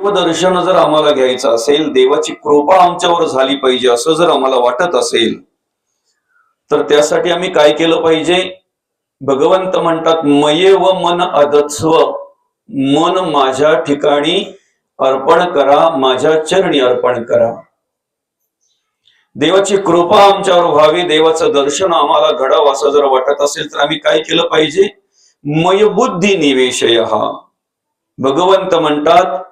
देवदर्शन जर आम्हाला घ्यायचं असेल, देवाची कृपा आमच्यावर झाली पाहिजे असं जर आम्हाला वाटत असेल, तर त्यासाठी आम्ही काय केलं पाहिजे? भगवंत म्हणतात, मये व मन अदत्स्व, मन माझ्या ठिकाणी अर्पण करा, माझ्या चरणी अर्पण करा. देवाची कृपा आमच्यावर व्हावी, देवाचं दर्शन आम्हाला घडावं असं जर वाटत असेल तर आम्ही काय केलं पाहिजे? मयबुद्धी निवेशय. भगवंत म्हणतात,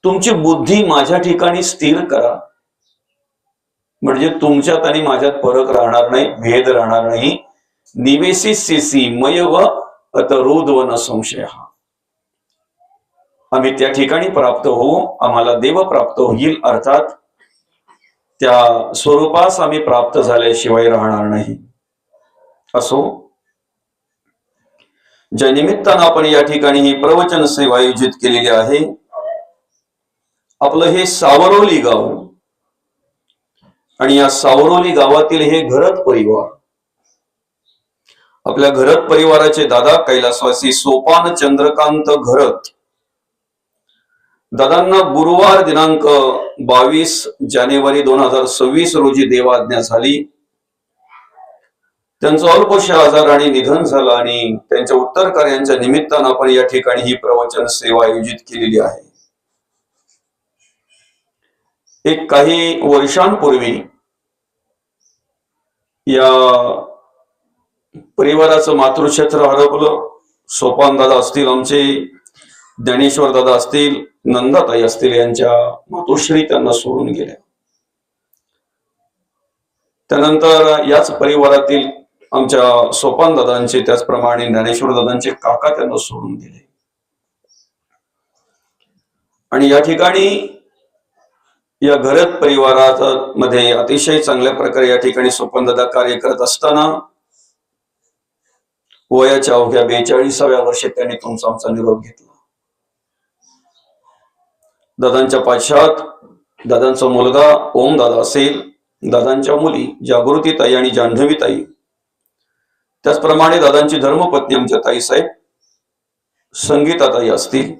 तुमची बुद्धी माझ्या ठिकाणी स्थिर करा, म्हणजे तुमच्यात आणि माझ्यात फरक राहणार नाही, भेद राहणार नाही. निवेशिष्यसि मय व अतरुद्व न संशय. आम्ही त्या ठिकाणी प्राप्त होऊ, आम्हाला देव प्राप्त होईल, अर्थात त्या स्वरूपास आम्ही प्राप्त झाल्याशिवाय राहणार नाही. असो, ज्या निमित्तानं आपण या ठिकाणी ही प्रवचन सेवा आयोजित केलेली आहे, आपलं हे सावरोली गाव आणि या सावरोली गावातील हे घरत परिवार, आपल्या घरत परिवाराचे दादा कैलासवासी सोपान चंद्रकांत घरत, दादांना गुरुवार दिनांक 22 जानेवारी 2026 रोजी देवाज्ञा झाली. त्यांचं अल्पशा आजाराने निधन झालं आणि त्यांच्या उत्तर कार्यांच्या निमित्तानं आपण या ठिकाणी ही प्रवचन सेवा आयोजित केलेली आहे. एक काही वर्षांपूर्वी या परिवाराचं मातृक्षेत्र हरपलं. सोपान दादा असतील, आमचे ज्ञानेश्वर दादा असतील, नंदाताई असतील, यांच्या मातोश्री त्यांना सोडून गेल्या. त्यानंतर याच परिवारातील आमच्या सोपान दादांचे, त्याचप्रमाणे ज्ञानेश्वर दादांचे काका त्यांना सोडून गेले. आणि या ठिकाणी या घरत परिवारात मध्ये अतिशय चांगल्या प्रकारे या ठिकाणी सोपान दादा कार्य करत असताना वयाच्या अवघ्या 42व्या वर्षी त्यांनी तुमचा आमचा निरोप घेतला. दादांच्या पाश्चात दादांचा मुलगा ओम दादा असेल, दादांच्या मुली जागृतीताई आणि जान्हवीताई, त्याचप्रमाणे दादांची धर्मपत्नी आमच्या ताईसाहेब संगीताताई असतील,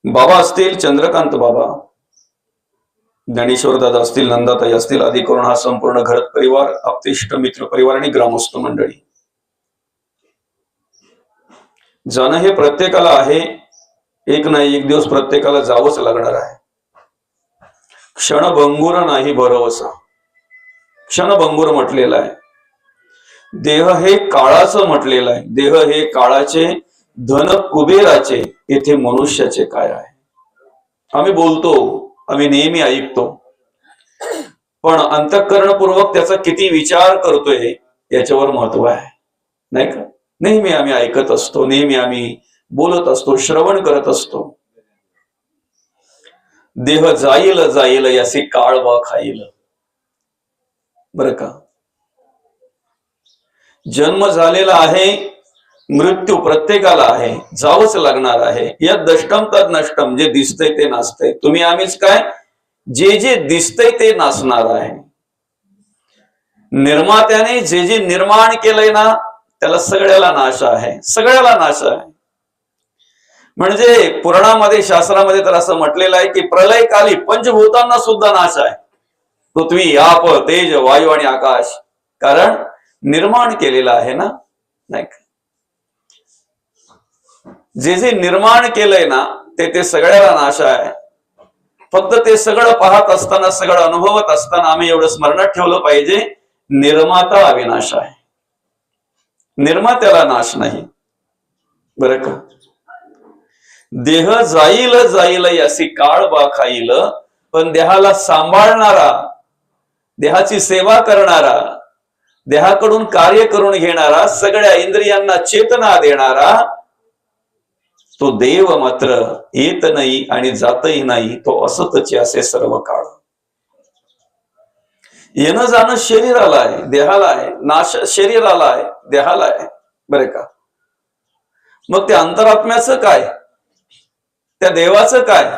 बाबा असतील चंद्रकांत बाबा, ज्ञानेश्वर दादा असतील, नंदाताई असतील, आदी करून हा संपूर्ण घरत परिवार, आप्तेष्ट मित्र परिवार आणि ग्रामस्थ मंडळी. जाणं हे प्रत्येकाला आहे, एक नाही एक दिवस प्रत्येकाला जावंच लागणार आहे. क्षणभंगुर नाही भरवसा, क्षणभंगुर म्हटलेलं आहे. देह हे काळाचं म्हटलेलं आहे. देह हे काळाचे, धन कुबेराचे, येथे मनुष्याचे काय आहे. आम्ही बोलतो, आम्ही नेहमी ऐकतो, पण अंतःकरणपूर्वक त्याचा किती विचार करतोय याच्यावर महत्व आहे, नाही का? नेहमी आम्ही ऐकत असतो, नेहमी आम्ही बोलत असतो, श्रवण करत असतो. देह जाईल जाईल याचे काळ वा खाईल. बर का? जन्म झालेला आहे, मृत्यू प्रत्येकाला आहे, जावंच लागणार आहे. या दष्टम तद नष्टम, जे दिसतंय ते नाचतंय. तुम्ही आम्हीच काय, जे जे दिसतंय ते नाचणार आहे. निर्मात्याने जे जे निर्माण केलंय ना, त्याला सगळ्याला नाश आहे, सगळ्याला नाश आहे. म्हणजे पुराणामध्ये, शास्त्रामध्ये तर असं म्हटलेलं आहे की प्रलयकाली पंचभूतांना सुद्धा नाश आहे. पृथ्वी, आप, तेज, वायू आणि आकाश, कारण निर्माण केलेलं आहे ना, नाही का? जे जे निर्माण केलंय ना, ते सगळ्याला नाश आहे. फक्त ते सगळं पाहत असताना, सगळं अनुभवत असताना आम्ही एवढं स्मरणात ठेवलं पाहिजे, निर्माता अविनाश आहे, निर्मात्याला नाश नाही. बरं का? देह जाईल जाईल यासी काळ बा खाईल, पण देहाला सांभाळणारा, देहाची सेवा करणारा, देहाकडून कार्य करून घेणारा, सगळ्या इंद्रियांना चेतना देणारा तो देव मात्र येत नाही आणि जातही नाही, तो असतच असे सर्व काळ. येणं जाणं शरीराला आहे, देहाला आहे, नाश शरीराला आहे, देहाला आहे. बरे का? मग त्या अंतरात्म्याचं काय, त्या देवाचं काय?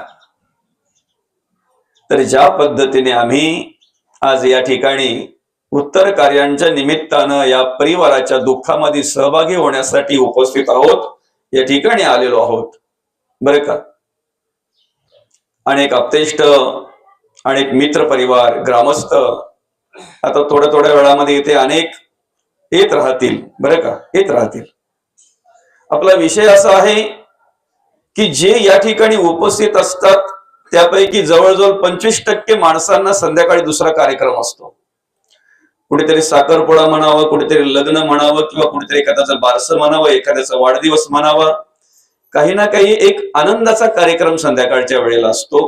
तर ज्या पद्धतीने आम्ही आज या ठिकाणी उत्तर कार्यांच्या निमित्तानं या परिवाराच्या दुःखामध्ये सहभागी होण्यासाठी उपस्थित आहोत, या ठिकाणी आलेलो आहोत. बरं का? अनेक आप्तेष्ट, अनेक मित्र परिवार, ग्रामस्थ आता थोड्या वेळामध्ये इथे अनेक येत राहतील, बरं का, येत राहतील. आपला विषय असा आहे की जे या ठिकाणी उपस्थित असतात त्यापैकी जवळजवळ 25% माणसांना संध्याकाळी दुसरा कार्यक्रम असतो. कुठेतरी साखरपुडा म्हणावं, कुठेतरी लग्न म्हणावं, किंवा कुठेतरी एखाद्याचं बारसं म्हणावं, एखाद्याचा वाढदिवस म्हणावा, काही ना काही एक आनंदाचा कार्यक्रम संध्याकाळच्या वेळेला असतो.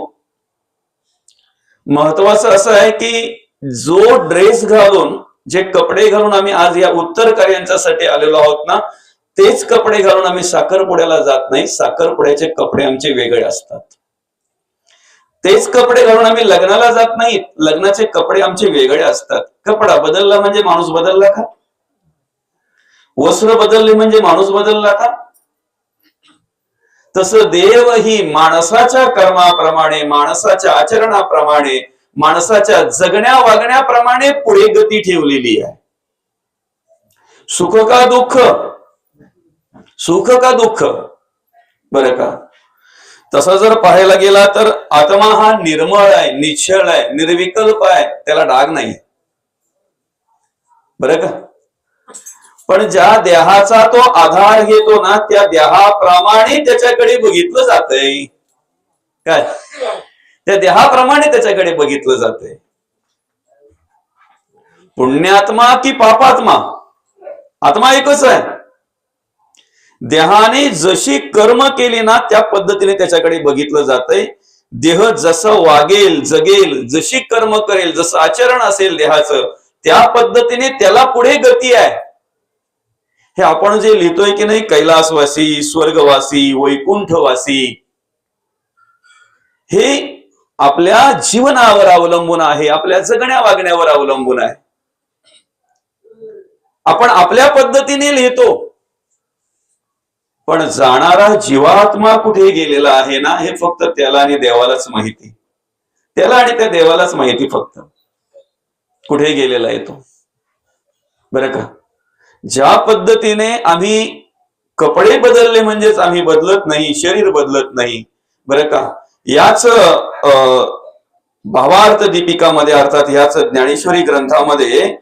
महत्वाचं असं आहे की जो ड्रेस घालून, जे कपडे घालून आम्ही आज या उत्तर कार्यांच्यासाठी आलेलो आहोत ना, तेच कपडे घालून आम्ही साखरपुड्याला जात नाही. साखरपुड्याचे कपडे आमचे वेगळे असतात. तेच कपडे घालून आम्ही लग्नाला जात नाही. लग्नाचे कपडे आमचे वेगळे असतात. कपडा बदलला म्हणजे माणूस बदलला का? वस्त्र बदलले म्हणजे माणूस बदलला का? तसं देव ही माणसाच्या कर्माप्रमाणे, माणसाच्या आचरणाप्रमाणे, माणसाच्या जगण्या वागण्याप्रमाणे पुढे गती ठेवलेली आहे. सुख का दुःख, सुख का दुःख, बरं का. तसं जर पाहायला गेला तर आत्मा हा निर्मळ आहे, निश्चळ आहे, निर्विकल्प आहे, त्याला डाग नाही, बरं का. पण ज्या देहाचा तो आधार घेतो ना, त्या देहाप्रमाणे त्याच्याकडे बघितलं जातंय. काय? त्या देहाप्रमाणे त्याच्याकडे बघितलं जातंय. पुण्यात्मा की पापात्मा, आत्मा एकच आहे. देहाने जशी कर्म केली ना त्या पद्धतीने त्याच्याकडे बघितलं जातंय. देह जसं वागेल, जगेल, जशी कर्म करेल, जसं आचरण असेल देहाचं, त्या पद्धतीने त्याला पुढे गती आहे. हे आपण जे लिहितोय की नाही, कैलासवासी, स्वर्गवासी, वैकुंठवासी, हे आपल्या जीवनावर अवलंबून आहे, आपल्या जगण्या वागण्यावर अवलंबून आहे. आपण आपल्या पद्धतीने लिहितो, पण जाणारा जीवात्मा कुठे गेलेला आहे ना, हे फक्त त्याला आणि देवालाच माहिती. त्याला आणि त्या देवालाच माहिती फक्त कुठे गेलेला आहे तो, बरं का. ज्या पद्धतीने आम्ही कपडे बदलले म्हणजेच आम्ही बदलत नाही, शरीर बदलत नाही, बरं का. याच भावार्थ दीपिकामध्ये, अर्थात याच ज्ञानेश्वरी ग्रंथामध्ये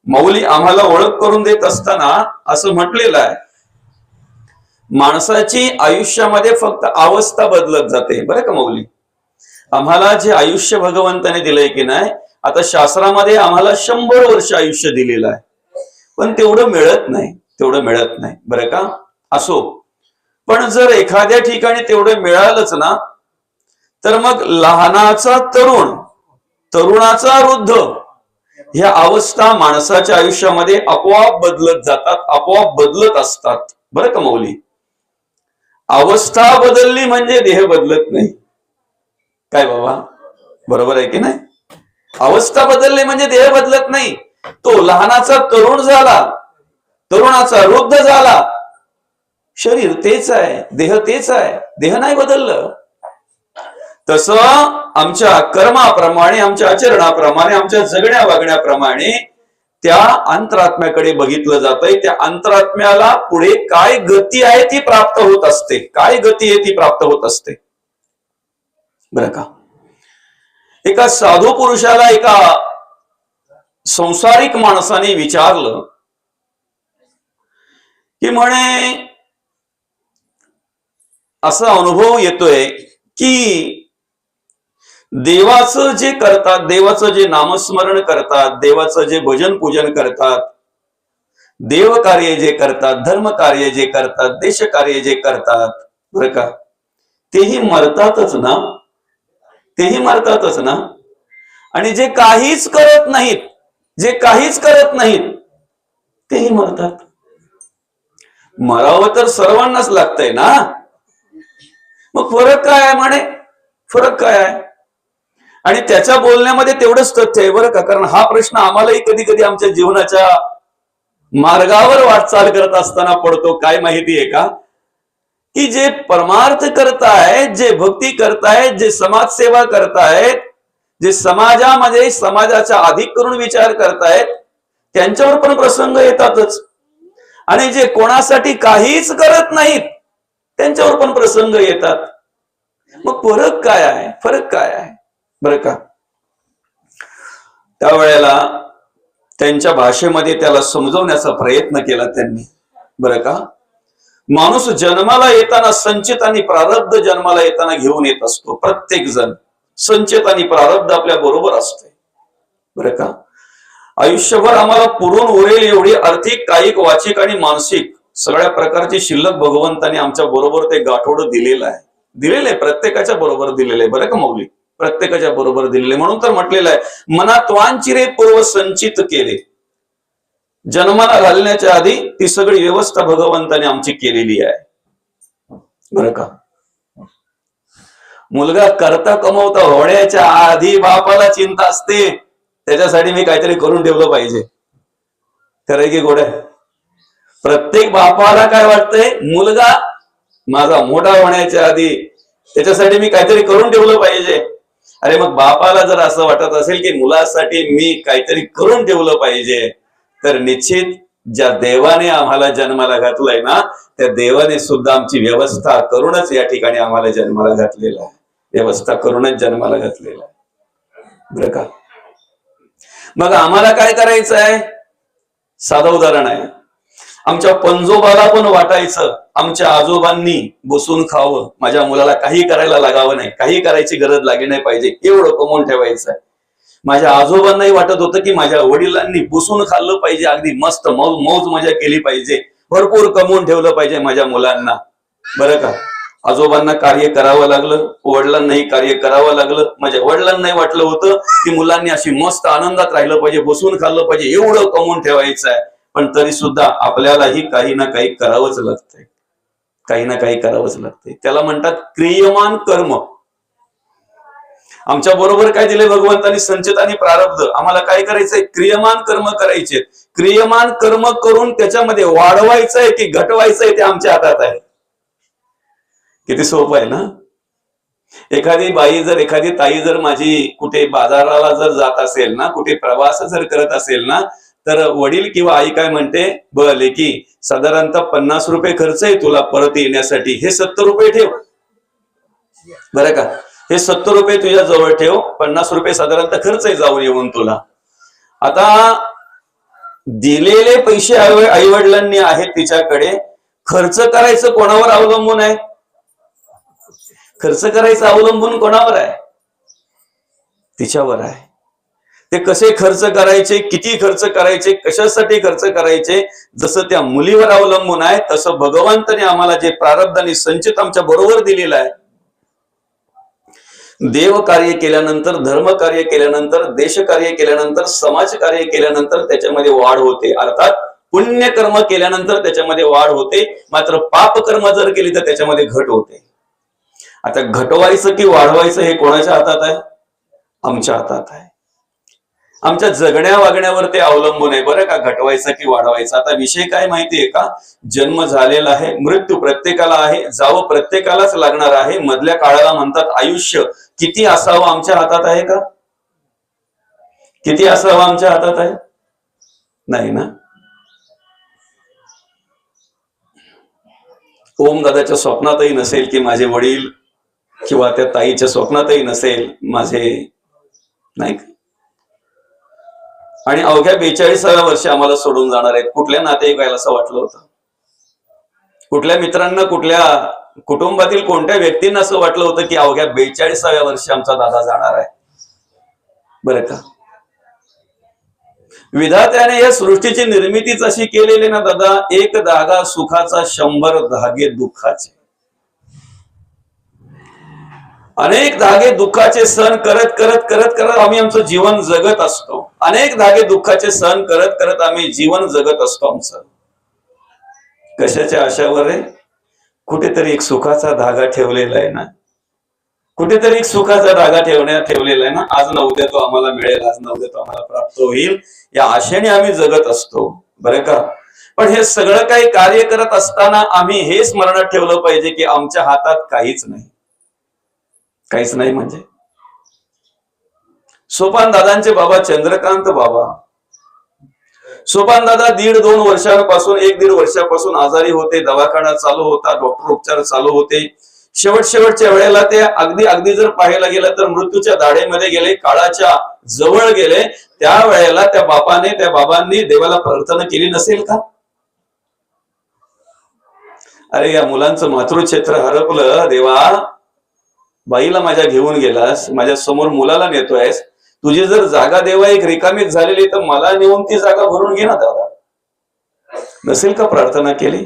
मौली आम्हाला ओळख करून देत असताना असं म्हटलेलं आहे, माणसाची आयुष्यामध्ये फक्त अवस्था बदलत जाते, बरं का. मौली आम्हाला जे आयुष्य भगवंताने दिलंय की नाही, आता शास्त्रामध्ये आम्हाला 100 वर्ष आयुष्य दिलेलं आहे, पण तेवढं मिळत नाही, तेवढं मिळत नाही, बरं का. असो, पण जर एखाद्या ठिकाणी तेवढं मिळालंच ना, तर मग लहानाचा तरुण, तरुणाचा वृद्ध, ह्या अवस्था माणसाच्या आयुष्यामध्ये आपोआप बदलत जातात, आपोआप बदलत असतात, बरं का. मौली अवस्था बदलली म्हणजे देह बदलत नाही. काय बाबा, बरोबर आहे की नाही? अवस्था बदलली म्हणजे देह बदलत नाही. तो लहानाचा तरुण झाला, तरुणाचा वृद्ध झाला, शरीर तेच आहे, देह तेच आहे, देह नाही बदललं. तसं आमच्या कर्माप्रमाणे, आमच्या आचरणाप्रमाणे, आमच्या जगण्या वागण्याप्रमाणे त्या अंतरात्म्याकडे बघितलं जातंय. त्या अंतरात्म्याला पुढे काय गती आहे ती प्राप्त होत असते, काय गती आहे ती प्राप्त होत असते, बरं का. एका साधू पुरुषाला एका संसारिक माणसाने विचारलं की, म्हणे असा अनुभव येतोय की देवाचं जे करतात, देवाचं जे नामस्मरण करतात, देवाचं जे भजन पूजन करतात, देव कार्य जे करतात, धर्म कार्य जे करतात, देश कार्य जे करतात, बरं का, तेही मरतातच ना, तेही मरतातच ना. आणि जे काहीच करत नाहीत, जे काहीच करत नाहीत, तेही मरतात. मरावं तर सर्वांनाच लागतंय ना, मग फरक काय आहे म्हणे, फरक काय आहे? आणि त्याच्या बोलण्यामध्ये तेवढंच तथ्य आहे, बरं का. कारण हा प्रश्न आम्हालाही कधी कधी आमच्या जीवनाच्या मार्गावर वाटचाल करत असताना पडतो. काय माहिती आहे का, की जे परमार्थ करतायत, जे भक्ती करतायत, जे समाजसेवा करतायत, जे समाजामध्ये समाजाचा अधिक करून विचार करतायत, त्यांच्यावर पण प्रसंग येतातच. आणि जे कोणासाठी काहीच करत नाहीत त्यांच्यावर पण प्रसंग येतात. मग फरक काय आहे? फरक काय आहे बरं का? त्यावेळेला त्यांच्या भाषेमध्ये त्याला समजवण्याचा प्रयत्न केला त्यांनी बरं का. माणूस जन्माला येताना संचित आणि प्रारब्ध जन्माला येताना घेऊन येत असतो. प्रत्येक जण संचित आणि प्रारब्ध आपल्या बरोबर असते बरं का. आयुष्यभर आम्हाला पुरून उरेल एवढी आर्थिक, कायिक, वाचिक आणि मानसिक सगळ्या प्रकारची शिल्लक भगवंताने आमच्या बरोबर ते गाठोड दिलेलं आहे. प्रत्येकाच्या बरोबर दिलेलं आहे बरं का मौली, प्रत्येकाच्या बरोबर दिलेले. म्हणून तर म्हटलेलं आहे, मनात वांचिरे पूर्व संचित केले. जन्माला घालण्याच्या आधी ती सगळी व्यवस्था भगवंताने आमची केलेली आहे बरं का. मुलगा करता कमवता होण्याच्या आधी बापाला चिंता असते, त्याच्यासाठी मी काहीतरी करून ठेवलं पाहिजे. खरंय की गोड आहे? प्रत्येक बापाला काय वाटतंय, मुलगा माझा मोठा होण्याच्या आधी त्याच्यासाठी मी काहीतरी करून ठेवलं पाहिजे. अरे मग बापाला जर असं वाटत असेल की मुलासाठी मी काहीतरी करून ठेवलं पाहिजे, तर निश्चित ज्या देवाने आम्हाला जन्माला घातलंय ना, त्या देवाने सुद्धा आमची व्यवस्था करूनच या ठिकाणी आम्हाला जन्माला घातलेला आहे. व्यवस्था करूनच जन्माला घातलेला आहे बरं का. मग आम्हाला काय करायचं आहे? साधं उदाहरण आहे. आमच्या पंजोबाला पण वाटायचं आमच्या आजोबांनी बसून खावं, माझ्या मुलाला काही करायला लागावं नाही, काही करायची गरज लागली नाही पाहिजे, एवढं कमवून ठेवायचं आहे. माझ्या आजोबांनाही वाटत होतं की माझ्या वडिलांनी बसून खाल्लं पाहिजे, अगदी मस्त मौज मजा केली पाहिजे, भरपूर कमवून ठेवलं पाहिजे माझ्या मुलांना बरं का. आजोबांना कार्य करावं लागलं, वडिलांनाही कार्य करावं लागलं. माझ्या वडिलांनाही वाटलं होतं की मुलांनी अशी मस्त आनंदात राहिलं पाहिजे, बसून खाल्लं पाहिजे, एवढं कमवून ठेवायचं आहे. पण तरी सुद्धा आपल्यालाही काही ना काही करावंच लागतंय, काही ना काही करावंच लागतंय. त्याला म्हणतात क्रियमान कर्म. आमच्या बरोबर काय दिले भगवंतानी? संचित आणि प्रारब्ध. आम्हाला काय करायचंय? क्रियमान कर्म करायचे. क्रियमान कर्म करून त्याच्यामध्ये वाढवायचंय की घटवायचंय ते आमच्या हातात आहे. किती सोपं आहे ना. एखादी बाई जर, एखादी ताई जर माझी कुठे बाजाराला जर जात असेल ना, कुठे प्रवास जर करत असेल ना, तर वडील किंवा आई काय म्हणते, बरं की साधारणतः 50 रुपये खर्च आहे तुला परत येण्यासाठी, हे 70 रुपये ठेव बरं का. हे 70 रुपये तुझ्या जवळ ठेव, 50 रुपये साधारणतः खर्च आहे जाऊन येऊन तुला. आता दिलेले पैसे आई वडिलांनी आहेत तिच्याकडे, खर्च करायचं कोणावर अवलंबून आहे? खर्च करायचं अवलंबून कोणावर आहे? तिच्यावर आहे. ते कसे खर्च करायचे, किती खर्च करायचे, कशासाठी खर्च करायचे, जसं त्या मुलीवर अवलंबून आहे, तसं भगवंताने आम्हाला जे प्रारब्ध आणि संचित आमच्या बरोबर दिलेलं आहे. देव कार्य केल्यानंतर, धर्म कार्य केल्यानंतर, देश कार्य केल्यानंतर, समाज कार्य केल्यानंतर त्याच्यामध्ये वाढ होते. अर्थात पुण्य कर्म केल्यानंतर त्याच्यामध्ये वाढ होते, मात्र पाप कर्म जर केली तर त्याच्यामध्ये घट होते. आता घटवायचं की वाढवायचं हे कोणाच्या हातात आहे? आमच्या हातात आहे. आमच्या जगण्या वागण्यावर ते अवलंबून आहे बरं का, घटवायचं की वाढवायचं. आता विषय काय माहितीये का? जन्म झालेला आहे, मृत्यू प्रत्येकाला आहे, जावं प्रत्येकालाच लागणार आहे. मधल्या काळाला म्हणतात आयुष्य. किती असावं आमच्या हातात आहे का? किती असावं आमच्या हातात आहे? नाही ना. ओम दादाच्या स्वप्नातही नसेल की माझे वडील, किंवा त्या ताईच्या स्वप्नातही नसेल माझे, नाही का. आणि अवघ्या 42व्या वर्षी आम्हाला सोडून जाणार आहेत. कुठल्या नातेवाईकाला असं वाटलं होतं? कुठल्या मित्रांना, कुठल्या कुटुंबातील कोणत्या व्यक्तींना असं वाटलं होतं की अवघ्या 42व्या वर्षी आमचा दादा जाणार आहे? बरं का. विधात्याने या सृष्टीची निर्मितीच अशी केलेली ना दादा, एक धागा सुखाचा 100 धागे दुःखाचे. अनेक धागे दुःखाचे सहन करत करत करत करत आम्ही आमचं जीवन जगत असतो. अनेक धागे दुःखाचे सहन करत करत आम्ही जीवन जगत असतो आमचं. कशाच्या आशावर आहे? कुठेतरी एक सुखाचा धागा ठेवलेला आहे ना, कुठेतरी एक सुखाचा धागा ठेवलेला आहे ना. आज न उद्या तो आम्हाला मिळेल, आज न उद्या तो आम्हाला प्राप्त होईल, या आशेने आम्ही जगत असतो बरं का. पण हे सगळं काही कार्य करत असताना आम्ही हे स्मरणात ठेवलं पाहिजे की आमच्या हातात काहीच नाही. काहीच नाही म्हणजे सोपान दादांचे बाबा चंद्रकांत बाबा, सोपान दादा 1.5-2 वर्षांपासून, 1-1.5 वर्षापासून आजारी होते. दवाखाना चालू होता, डॉक्टर उपचार चालू होते. शेवटच्या वेळेला ते अगदी जर पाहायला गेलं तर मृत्यूच्या दाढेमध्ये गेले, काळाच्या जवळ गेले, त्यावेळेला त्या बाबांनी देवाला प्रार्थना केली नसेल का? अरे या मुलांचं मातृक्षेत्र हरपलं देवा, बाईला माझ्या घेऊन गेलास, माझ्या समोर मुलाला नेतोयस, तुझी जर जागा देवा एक रिकामीच झालेली तर मला नेऊन ती जागा भरून घे ना दादा. नसेल का प्रार्थना केली?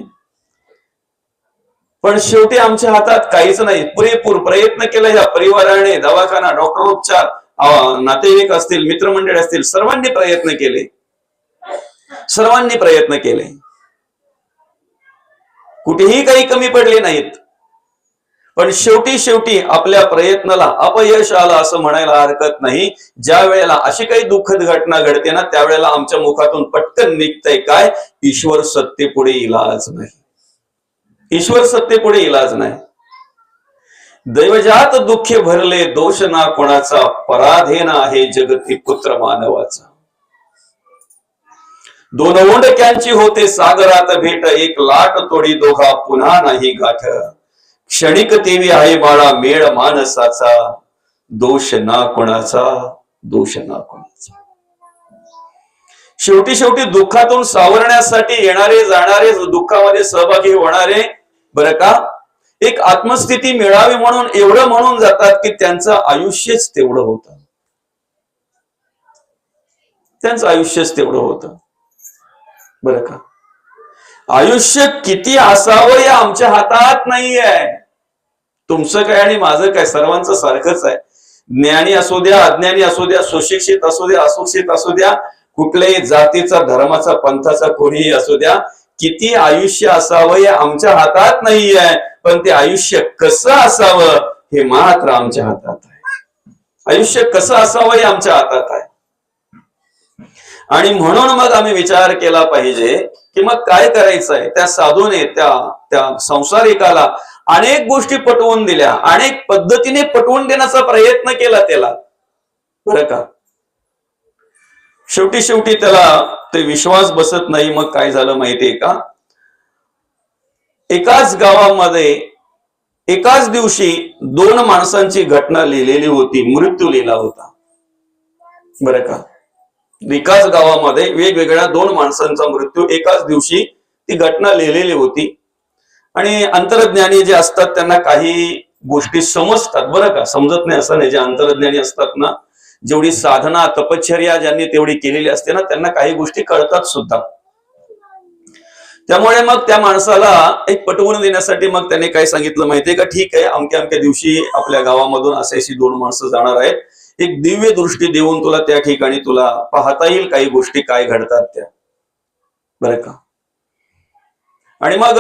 पण शेवटी आमच्या हातात काहीच नाही. पुरेपूर प्रयत्न केला या परिवाराने, दवाखाना, डॉक्टरोपचार, नातेवाईक असतील, मित्रमंडळ असतील, सर्वांनी प्रयत्न केले, कुठेही काही कमी पडले नाहीत. पण शेवटी आपल्या प्रयत्नाला अपयश आलं असं म्हणायला हरकत नाही. ज्या वेळेला अशी काही दुःखद घटना घडते ना, त्यावेळेला आमच्या मुखातून पटकन निघतंय काय? ईश्वर सत्तेपुढे इलाज नाही. ईश्वर सत्तेपुढे इलाज नाही. दैवजात दुःखे भरले, दोष ना कोणाचा, पराधीन आहे जगती पुत्र मानवाचा. दोन ओंडक्यांची होते सागरात भेट, एक लाट तोडी दोघा पुन्हा नाही गाठ. क्षणिक तेवी आहे बाळा मेळ मानसाचा, दोष ना कोणाचा, दोष ना कोणाचा. शेवटी दुःखातून सावरण्यासाठी येणारे जाणारे, दुःखामध्ये सहभागी होणारे, बरं का, एक आत्मस्थिती मिळावी म्हणून एवढं म्हणून जातात की त्यांचं आयुष्यच तेवढं होतं. त्यांचं आयुष्यच तेवढं होतं. बरं का, आयुष्य किती असावं या आमच्या हातात नाहीये. तुमचं काय आणि माझं काय, सर्वांचं सारखंच आहे. ज्ञानी असू द्या, अज्ञानी असू द्या, सुशिक्षित असू द्या, अशिक्षित असू द्या, कुठल्याही जातीचा, धर्माचा, पंथाचा कोणीही असू द्या, किती आयुष्य असावं हे आमच्या हातात नाहीये. पण ते आयुष्य कसं असावं हे मात्र आमच्या हातात आहे. आयुष्य कसं असावं हे आमच्या हातात आहे. आणि म्हणून मग आम्ही विचार केला पाहिजे की मग काय करायचंय. त्या साधूने त्या संसारिकाला अनेक गोष्टी पटवून दिल्या, अनेक पद्धतीने पटवून देण्याचा प्रयत्न केला त्याला, बरं का. शेवटी त्याला ते विश्वास बसत नाही. मग काय झालं माहितीये का, एकाच गावामध्ये एकाच दिवशी 2 माणसांची घटना लिहिलेली होती, मृत्यू लिहिला होता, बरं का. एकाच गावामध्ये वेगवेगळ्या 2 माणसांचा मृत्यू एकाच दिवशी ती घटना लिहिलेली होती. आणि अंतर्ज्ञानी जे असतात त्यांना काही गोष्टी समजतात, बरं का. समजत नाही असं नाही. जे अंतर्ज्ञानी असतात ना, जेवढी साधना तपश्चर्या ज्यांनी तेवढी केलेली असते ना, त्यांना काही गोष्टी कळतात सुद्धा. त्यामुळे मग त्या माणसाला एक पटवून देण्यासाठी मग त्याने काय सांगितलं माहितीये का, ठीक आहे, अमक्या दिवशी आपल्या गावामधून अशी 2 माणसं जाणार आहेत, एक दिव्य दृष्टी देऊन तुला त्या ठिकाणी तुला पाहता येईल काही गोष्टी काय घडतात त्या, बरं का. आणि मग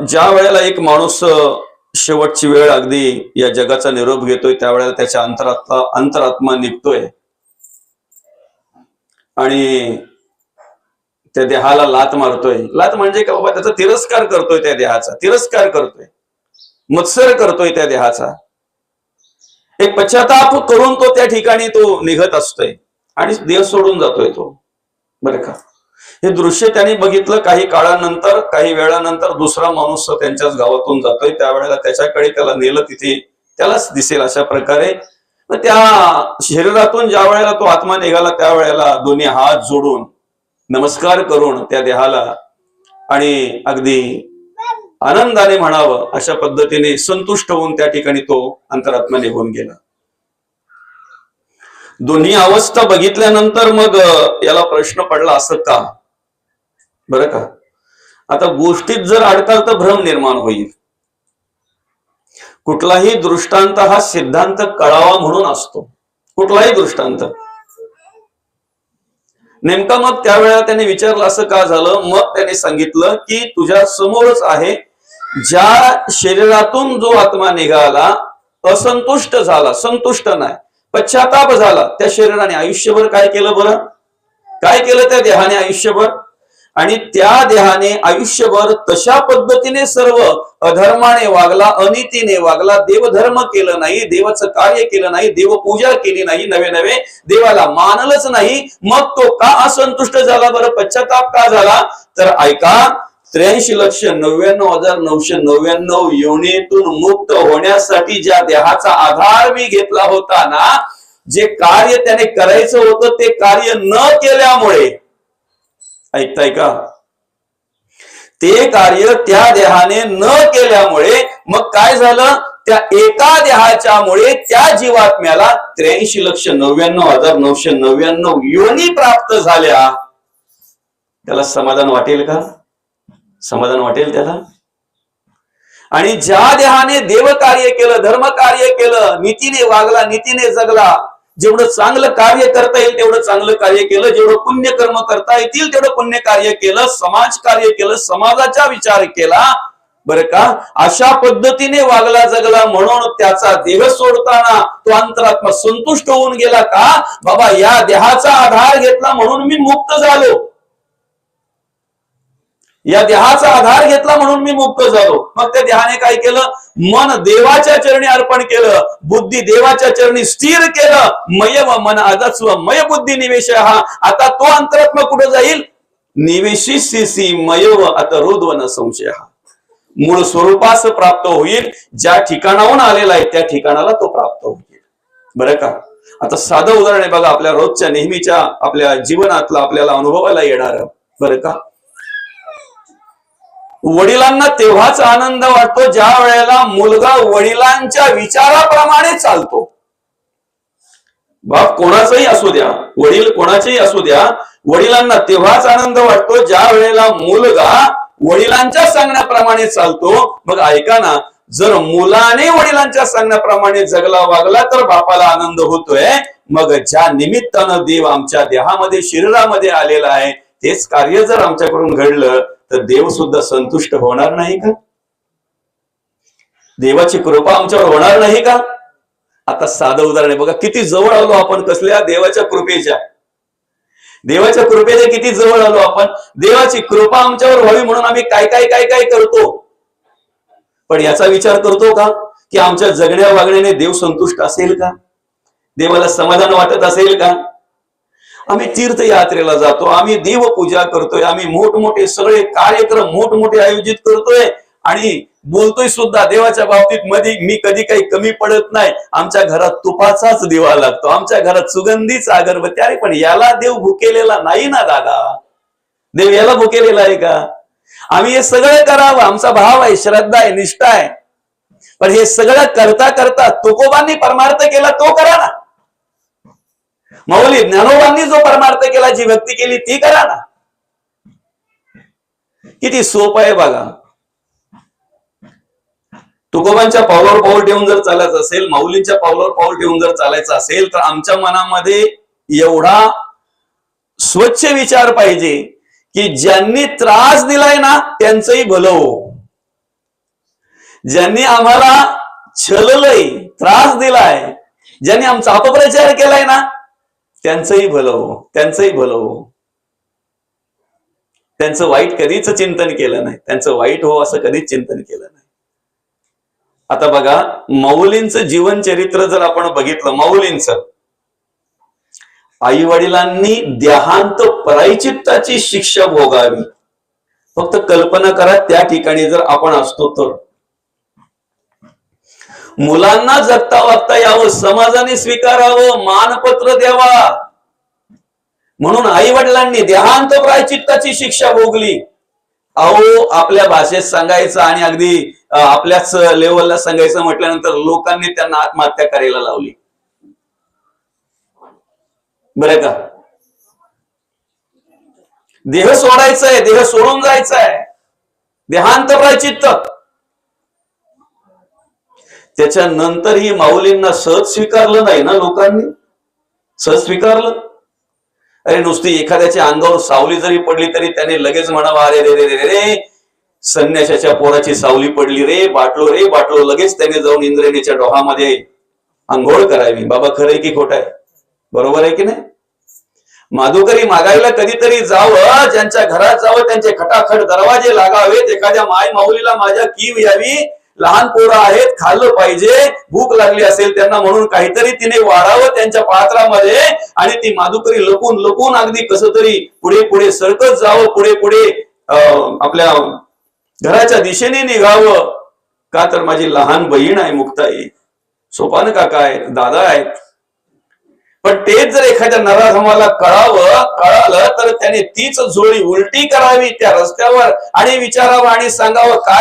ज्या वेळेला एक माणूस शेवटची वेळ अगदी या जगाचा निरोप घेतोय, त्यावेळेला त्याच्या अंतरात्मा निघतोय आणि त्या देहाला लात मारतोय. लात म्हणजे का बाबा, त्याचा तिरस्कार करतोय, त्या देहाचा तिरस्कार करतोय, मत्सर करतोय त्या देहाचा. एक पश्चाताप करून तो त्या ठिकाणी तो निघत असतोय आणि देह सोडून जातोय तो, बरं का. हे दृश्य त्यांनी बघितलं. काही काळानंतर, काही वेळानंतर दुसरा माणूस त्यांच्याच गावातून जातोय. त्यावेळेला त्याच्याकडे त्याला नेलं, तिथे त्यालाच दिसेल अशा प्रकारे. त्या शरीरातून ज्या वेळेला तो आत्मा निघाला, त्यावेळेला दोन्ही हात जोडून नमस्कार करून त्या देहाला आणि अगदी आनंदाने म्हणावं अशा पद्धतीने संतुष्ट होऊन त्या ठिकाणी तो अंतरात्मा निघून गेला. दोन्ही अवस्था बघितल्यानंतर मग याला प्रश्न पडला, असं का, बरं का. आता गोष्टीत जर अडकाल तर भ्रम निर्माण होईल. कुठलाही दृष्टांत हा सिद्धांत कळावा म्हणून असतो, कुठलाही दृष्टांत. नेमका मग त्यावेळेला त्याने विचारलं असं का झालं. मग त्याने सांगितलं की तुझ्या समोरच आहे, ज्या शरीरातून जो आत्मा निघाला असंतुष्ट झाला, संतुष्ट नाही, पश्चाताप झाला, त्या शरीराने आयुष्यभर काय केलं बरं, काय केलं त्या देहाने आयुष्यभर. आणि त्या देहाने आयुष्यभर तशा पद्धतीने सर्व अधर्माने वागला, अनितीने वागला, देवधर्म केलं नाही, देवाचं कार्य केलं नाही, देवपूजा केली नाही, नवे देवाला मानलंच नाही. मग तो का असंतुष्ट झाला बरं, पश्चाताप का झाला. तर ऐका, 83,99,999 योनीतून मुक्त होण्यासाठी ज्या देहाचा आधार मी घेतला होता ना, जे कार्य त्याने करायचं होतं ते कार्य न केल्यामुळे, ऐकताय का, ते कार्य त्या देहाने न केल्यामुळे मग काय झालं, त्या एका देहाच्यामुळे त्या जीवात्म्याला 83,99,999 योनी प्राप्त झाल्या. त्याला समाधान वाटेल का? समाधान वाटेल त्याला? आणि ज्या देहाने देव कार्य केलं, धर्म कार्य केलं, नीतीने वागला, नीतीने जगला, जेवढं चांगलं कार्य करता येईल तेवढं चांगलं कार्य केलं, जेवढं पुण्य कर्म करता येतील तेवढं पुण्य कार्य केलं, समाज कार्य केलं, समाजाचा विचार केला, बरं का, अशा पद्धतीने वागला जगला, म्हणून त्याचा देह सोडताना तो अंतरात्मा संतुष्ट होऊन गेला का, बाबा या देहाचा आधार घेतला म्हणून मी मुक्त झालो, या देहाचा आधार घेतला म्हणून मी मुक्त झालो. मग त्या देहाने काय केलं, मन देवाच्या चरणी अर्पण केलं, बुद्धी देवाच्या चरणी स्थिर केलं, मय व मन अदस्व मय बुद्धी निवेश हा. आता तो अंतरात्मा कुठे जाईल, निवेशिसी मय व अतरुद्व न संशय हा, मूळ स्वरूपास प्राप्त होईल. ज्या ठिकाणाहून आलेला आहे त्या ठिकाणाला तो प्राप्त होईल. बरं का, आता साधं उदाहरण आहे बघा, आपल्या रोजच्या नेहमीच्या आपल्या जीवनातलं आपल्याला अनुभवायला येणार. बरं का, वडिलांना तेव्हाच आनंद वाटतो ज्या वेळेला मुलगा वडिलांच्या विचाराप्रमाणे चालतो. बाप कोणाचाही असू द्या, वडील कोणाचेही असू द्या, वडिलांना तेव्हाच आनंद वाटतो ज्या वेळेला मुलगा वडिलांच्या सांगण्याप्रमाणे चालतो. मग ऐका ना, जर मुलाने वडिलांच्या सांगण्याप्रमाणे जगला वागला तर बापाला आनंद होतोय. मग ज्या निमित्तानं देव आमच्या देहामध्ये शरीरामध्ये आलेला आहे तेच कार्य जर आमच्याकडून घडलं तर देव सुद्धा संतुष्ट होणार नाही का? देवाची कृपा आमच्यावर होणार नाही का? आता साधं उदाहरण आहे बघा, किती जवळ आलो आपण कसल्या देवाच्या कृपेच्या, देवाच्या कृपेच्या किती जवळ आलो आपण. देवाची कृपा आमच्यावर व्हावी म्हणून आम्ही काय काय काय काय करतो, पण याचा विचार करतो का की आमच्या जगण्या वागण्याने देव संतुष्ट असेल का, देवाला समाधान वाटत असेल का? आम्ही तीर्थयात्रेला जातो, आम्ही देवपूजा करतोय, आम्ही मोठमोठे सगळे कार्यक्रम मोठमोठे आयोजित करतोय आणि बोलतोय सुद्धा देवाच्या बाबतीत, मध्ये मी कधी काही कमी पडत नाही. आमच्या घरात तुपाचाच दिवा लागतो, आमच्या घरात सुगंधीच अगरबत्ती. अरे पण याला देव भुकेलेला नाही ना दादा, देव याला भुकेलेला आहे का? आम्ही हे सगळं करावं, आमचा भाव आहे, श्रद्धा आहे, निष्ठा आहे, पण हे सगळं करता करता तुकोबांनी परमार्थ केला तो करा ना, माऊली ज्ञानोबांनी जो परमार्थ केला, जी भक्ती केली ती करा ना. किती सोपं आहे बघा. तुकोबांच्या पावलावर पाऊल ठेवून जर चालायचं असेल, माऊलींच्या पावलावर पाऊल ठेवून जर चालायचं असेल तर आमच्या मनामध्ये एवढा स्वच्छ विचार पाहिजे की ज्यांनी त्रास दिलाय ना त्यांचंही भलं हो, ज्यांनी आम्हाला छललंय, त्रास दिलाय, ज्यांनी आमचा अपप्रचार केलाय ना त्यांचंही भलं हो, त्यांचंही भलं हो. त्यांचं वाईट कधीच चिंतन केलं नाही, त्यांचं वाईट हो असं कधीच चिंतन केलं नाही. आता बघा, माऊलींचं जीवन चरित्र जर आपण बघितलं, माऊलींचं आई वडिलांनी देहांत प्रायचित्ताची शिक्षा भोगावी. फक्त कल्पना करा त्या ठिकाणी जर आपण असतो तर. मुलांना जगता वागता यावं, समाजाने स्वीकारावं, मानपत्र द्यावा म्हणून आई वडिलांनी देहांत प्रायचित्ताची शिक्षा भोगली. अहो आपल्या भाषेत सांगायचं आणि अगदी आपल्याच लेवलला सांगायचं म्हटल्यानंतर लोकांनी त्यांना आत्महत्या करायला लावली. बरं का, देह सोडायचंय, देह सोडून जायचंय, देहांत प्रायचित्त. त्याच्यानंतरही माऊलींना सहज स्वीकारलं नाही ना लोकांनी, सहज स्वीकारलं. अरे नुसती एखाद्याच्या अंगावर सावली जरी पडली तरी त्याने लगेच म्हणावा, अरे रे रे रे रे संन्याशाच्या पोराची सावली पडली रे बाटलो, रे बाटलो. लगेच त्याने जाऊन इंद्रायणीच्या डोहामध्ये आंघोळ करावी. बाबा खरंय की खोट आहे, बरोबर आहे की नाही? माधुकरी मागायला कधीतरी जावं, ज्यांच्या घरात जावं, त्यांचे खटाखट दरवाजे लागावेत, एखाद्या माय माऊलीला माझ्या कीव यावी, लहान पोरं आहेत, खाल्लं पाहिजे, भूक लागली असेल त्यांना म्हणून काहीतरी तिने वाढावं त्यांच्या पात्रामध्ये, आणि ती माधुकरी लपून लपून अगदी कसं तरी पुढे पुढे सरकत जावं, पुढे पुढे आपल्या घराच्या दिशेने निघावं का, तर माझी लहान बहीण आहे मुक्ताई, सोपान काका आहेत, दादा आहेत. पण तेच जर एखाद्या नराधमाला कळालं तर त्याने तीच जोडी उलटी करावी त्या रस्त्यावर आणि विचारावं आणि सांगावं, काय